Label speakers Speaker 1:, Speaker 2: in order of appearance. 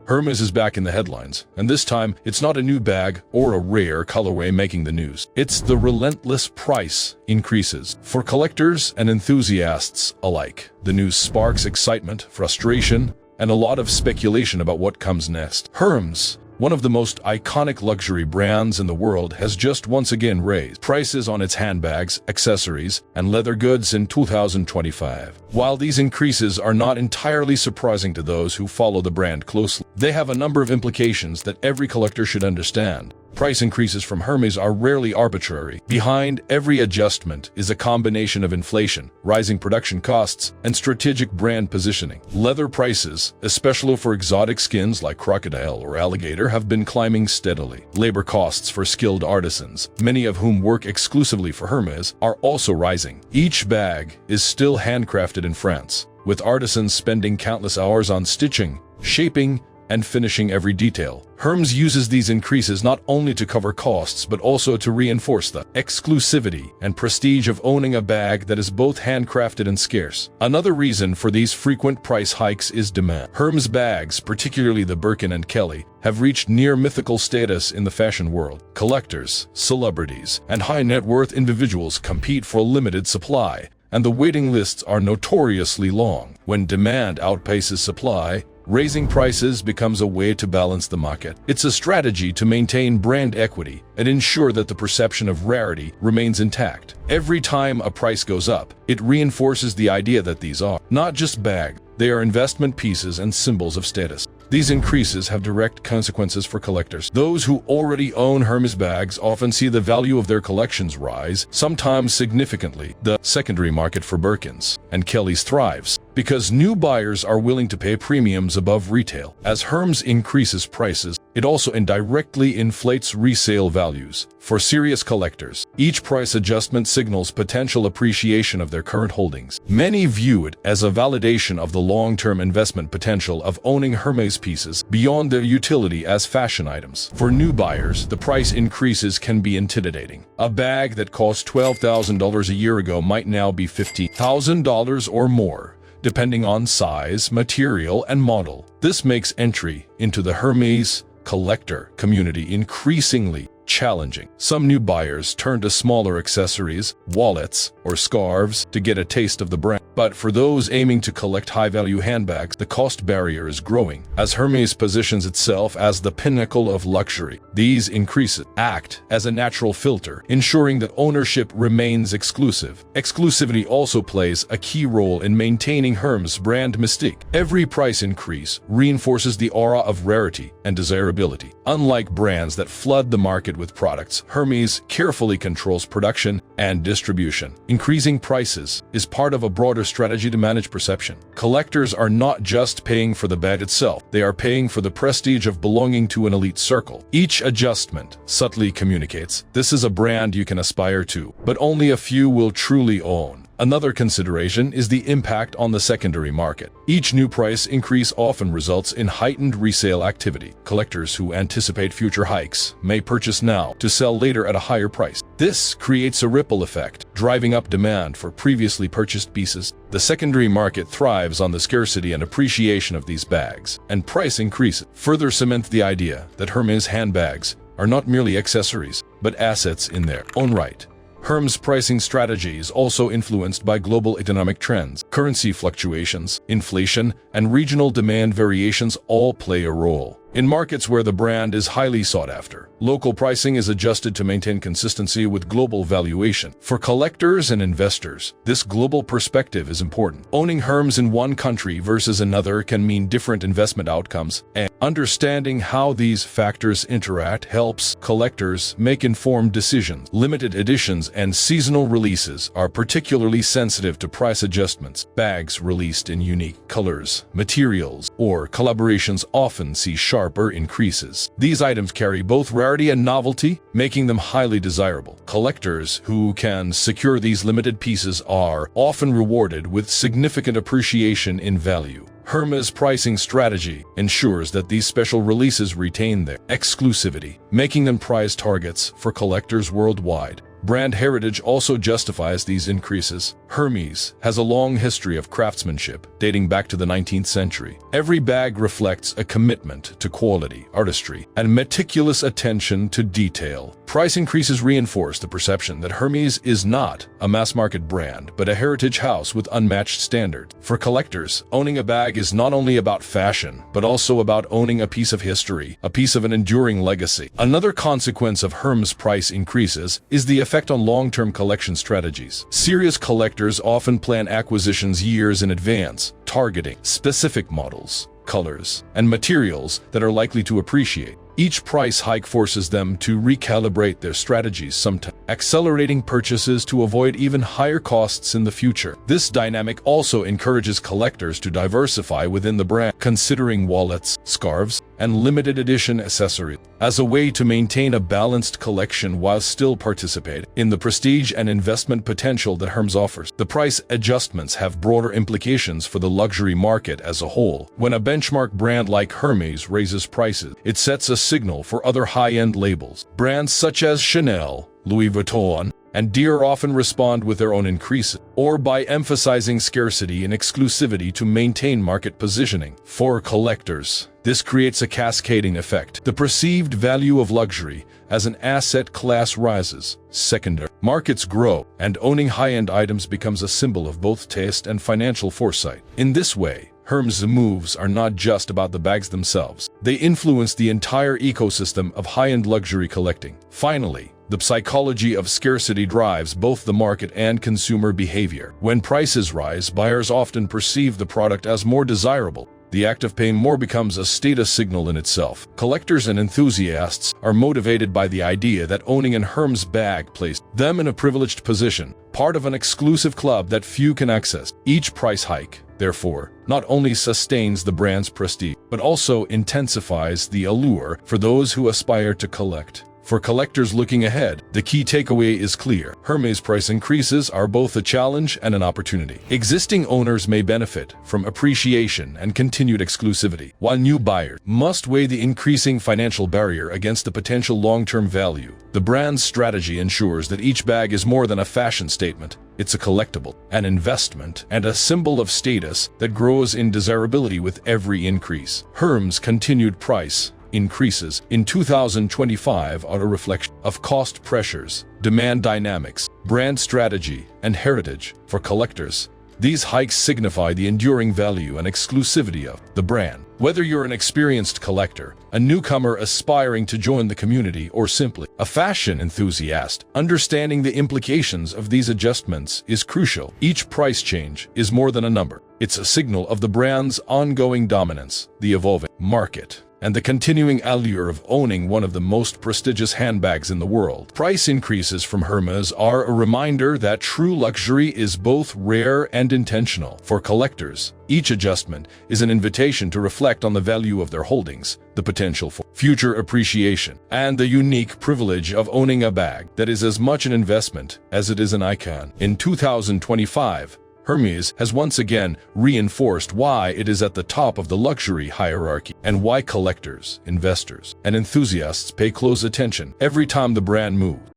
Speaker 1: Hermes is back in the headlines, and this time it's not a new bag or a rare colorway making the news. It's the relentless price increases. For collectors and enthusiasts alike, the news sparks excitement, frustration, and a lot of speculation about what comes next. Hermes, one of the most iconic luxury brands in the world, has just once again raised prices on its handbags, accessories, and leather goods in 2025. While these increases are not entirely surprising to those who follow the brand closely, they have a number of implications that every collector should understand. Price increases from Hermes are rarely arbitrary. Behind every adjustment is a combination of inflation, rising production costs, and strategic brand positioning. Leather prices, especially for exotic skins like crocodile or alligator, have been climbing steadily. Labor costs for skilled artisans, many of whom work exclusively for Hermes, are also rising. Each bag is still handcrafted in France, with artisans spending countless hours on stitching, shaping, and finishing every detail. Hermes uses these increases not only to cover costs but also to reinforce the exclusivity and prestige of owning a bag that is both handcrafted and scarce. Another reason for these frequent price hikes is demand. Hermes bags, particularly the Birkin and Kelly, have reached near mythical status in the fashion world. Collectors, celebrities, and high-net-worth individuals compete for a limited supply, and the waiting lists are notoriously long. When demand outpaces supply, raising prices becomes a way to balance the market. It's a strategy to maintain brand equity and ensure that the perception of rarity remains intact. Every time a price goes up, it reinforces the idea that these are not just bags, they are investment pieces and symbols of status. These increases have direct consequences for collectors. Those who already own Hermes bags often see the value of their collections rise, sometimes significantly. The secondary market for Birkins and Kellys thrives because new buyers are willing to pay premiums above retail. As Hermes increases prices, it also indirectly inflates resale values. For serious collectors, each price adjustment signals potential appreciation of their current holdings. Many view it as a validation of the long-term investment potential of owning Hermes pieces beyond their utility as fashion items. For new buyers, the price increases can be intimidating. A bag that cost $12,000 a year ago might now be $50,000 or more, depending on size, material, and model. This makes entry into the Hermes collector community increasingly challenging. Some new buyers turn to smaller accessories, wallets, or scarves to get a taste of the brand. But for those aiming to collect high-value handbags, the cost barrier is growing. As Hermes positions itself as the pinnacle of luxury, these increases act as a natural filter, ensuring that ownership remains exclusive. Exclusivity also plays a key role in maintaining Hermes' brand mystique. Every price increase reinforces the aura of rarity and desirability. Unlike brands that flood the market with products, Hermes carefully controls production and distribution. Increasing prices is part of a broader strategy to manage perception. Collectors are not just paying for the bag itself, they are paying for the prestige of belonging to an elite circle. Each adjustment subtly communicates, this is a brand you can aspire to, but only a few will truly own. Another consideration is the impact on the secondary market. Each new price increase often results in heightened resale activity. Collectors who anticipate future hikes may purchase now to sell later at a higher price. This creates a ripple effect, driving up demand for previously purchased pieces. The secondary market thrives on the scarcity and appreciation of these bags, and price increases further cement the idea that Hermes handbags are not merely accessories, but assets in their own right. Hermes' pricing strategy is also influenced by global economic trends. Currency fluctuations, inflation, and regional demand variations all play a role. In markets where the brand is highly sought after, local pricing is adjusted to maintain consistency with global valuation. For collectors and investors, this global perspective is important. Owning Hermes in one country versus another can mean different investment outcomes, and understanding how these factors interact helps collectors make informed decisions. Limited editions and seasonal releases are particularly sensitive to price adjustments. Bags released in unique colors, materials, or collaborations often see sharper increases. These items carry both rarity and novelty, making them highly desirable. Collectors who can secure these limited pieces are often rewarded with significant appreciation in value. Hermes' pricing strategy ensures that these special releases retain their exclusivity, making them prize targets for collectors worldwide. Brand heritage also justifies these increases. Hermes has a long history of craftsmanship dating back to the 19th century. Every bag reflects a commitment to quality, artistry, and meticulous attention to detail. Price increases reinforce the perception that Hermes is not a mass-market brand, but a heritage house with unmatched standards. For collectors, owning a bag is not only about fashion, but also about owning a piece of history, a piece of an enduring legacy. Another consequence of Hermes' price increases is the effect on long-term collection strategies. Serious collectors often plan acquisitions years in advance, targeting specific models, colors, and materials that are likely to appreciate. Each price hike forces them to recalibrate their strategies, sometimes accelerating purchases to avoid even higher costs in the future. This dynamic also encourages collectors to diversify within the brand, considering wallets, scarves, and limited edition accessories as a way to maintain a balanced collection while still participating in the prestige and investment potential that Hermes offers. The price adjustments have broader implications for the luxury market as a whole. When a benchmark brand like Hermes raises prices, it sets a signal for other high-end labels. Brands such as Chanel, Louis Vuitton, and Dior often respond with their own increases, or by emphasizing scarcity and exclusivity to maintain market positioning. For collectors, this creates a cascading effect. The perceived value of luxury as an asset class rises, secondary markets grow, and owning high-end items becomes a symbol of both taste and financial foresight. In this way, Hermes' moves are not just about the bags themselves. They influence the entire ecosystem of high-end luxury collecting. Finally, the psychology of scarcity drives both the market and consumer behavior. When prices rise, buyers often perceive the product as more desirable. The act of paying more becomes a status signal in itself. Collectors and enthusiasts are motivated by the idea that owning an Hermes bag places them in a privileged position, part of an exclusive club that few can access. Each price hike, therefore, not only sustains the brand's prestige, but also intensifies the allure for those who aspire to collect. For collectors looking ahead, the key takeaway is clear. Hermes price increases are both a challenge and an opportunity. Existing owners may benefit from appreciation and continued exclusivity, while new buyers must weigh the increasing financial barrier against the potential long-term value. The brand's strategy ensures that each bag is more than a fashion statement. It's a collectible, an investment, and a symbol of status that grows in desirability with every increase. Hermes' continued price increases in 2025 are a reflection of cost pressures, demand dynamics, brand strategy, and heritage. For collectors, these hikes signify the enduring value and exclusivity of the brand. Whether you're an experienced collector, a newcomer aspiring to join the community, or simply a fashion enthusiast, understanding the implications of these adjustments is crucial. Each price change is more than a number. It's a signal of the brand's ongoing dominance, the evolving market, and the continuing allure of owning one of the most prestigious handbags in the world. Price increases from Hermes are a reminder that true luxury is both rare and intentional. For collectors, each adjustment is an invitation to reflect on the value of their holdings, the potential for future appreciation, and the unique privilege of owning a bag that is as much an investment as it is an icon. In 2025, Hermes has once again reinforced why it is at the top of the luxury hierarchy and why collectors, investors, and enthusiasts pay close attention every time the brand moves.